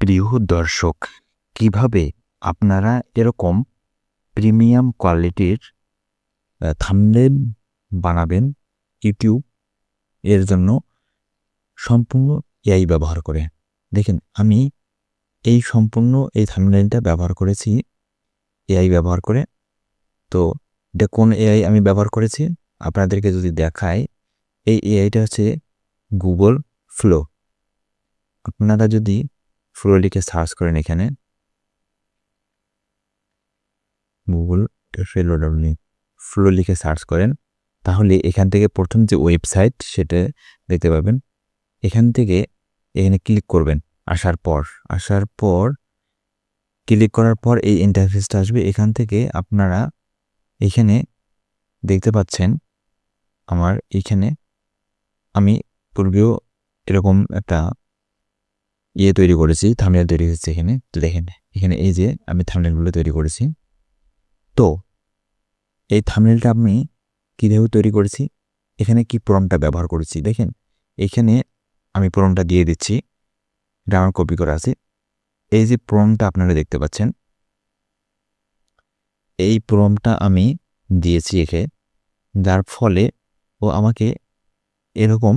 প্রিয় দর্শক, কিভাবে আপনারা এরকম প্রিমিয়াম কোয়ালিটির থাম্বনেল বানাবেন ইউটিউব এর জন্য সম্পূর্ণ এআই ব্যবহার করে। দেখেন, আমি সম্পূর্ণ এই থাম্বনেলটা ব্যবহার করেছি এআই ব্যবহার করে। তো এটা কোন এআই আমি ব্যবহার করেছি আপনাদেরকে যদি দেখাই, এই এআইটা হচ্ছে গুগল ফ্লো। আপনারা যদি ফ্লো লিখে সার্চ করেন, এখানে গুগল ফ্লো লিখে সার্চ করেন, তাহলে এখান থেকে প্রথম যে ওয়েবসাইট সেটা দেখতে পাবেন। এখান থেকে এখানে ক্লিক করবেন। আসার পর ক্লিক করার পর এই ইন্টারফেসটা আসবে। এখান থেকে আপনারা এখানে দেখতে পাচ্ছেন আমার এখানে আমি পূর্বেও এরকম একটা তৈরি করেছি, থাম্বনেল তৈরি হয়েছে এখানে। তো দেখেন, এখানে এই যে আমি থাম্বনেলগুলো তৈরি করেছি। তো এই থাম্বনেলটা আমি কীভাবে তৈরি করেছি, এখানে কি প্রম্পটটা ব্যবহার করেছি দেখেন। এখানে আমি প্রম্পটটা দিয়ে দিচ্ছি, এটা আমার কপি করা আছে। এই যে প্রম্পটটা আপনারা দেখতে পাচ্ছেন, এই প্রম্পটটা আমি দিয়েছি একে, যার ফলে ও আমাকে এরকম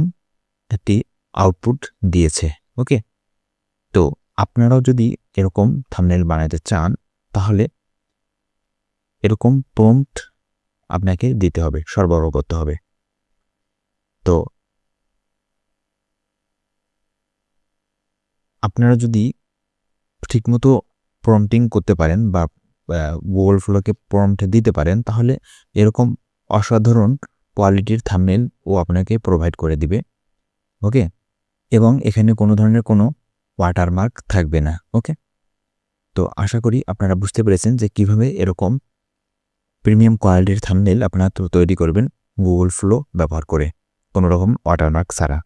একটি আউটপুট দিয়েছে। ওকে, তো আপনারাও যদি এরকম থাম্বনেল বানাতে চান, তাহলে এরকম প্রম্পট আপনাকে দিতে হবে, সরবরাহ করতে হবে। তো আপনারা যদি ঠিকমতো প্রম্পটিং করতে পারেন বা গুগল ফ্লোকে প্রম্পট দিতে পারেন, তাহলে এরকম অসাধারণ কোয়ালিটির থাম্বনেল ও আপনাকে প্রোভাইড করে দিবে। ওকে, এবং এখানে কোনো ধরনের কোনো ওয়াটারমার্ক থাকবে না। ওকে, তো আশা করি আপনারা বুঝতে পেরেছেন যে কিভাবে এরকম প্রিমিয়াম কোয়ালিটির থাম্বনেল আপনারা তৈরি করবেন গুগল ফ্লো ব্যবহার করে, কোনো রকম ওয়াটারমার্ক ছাড়া।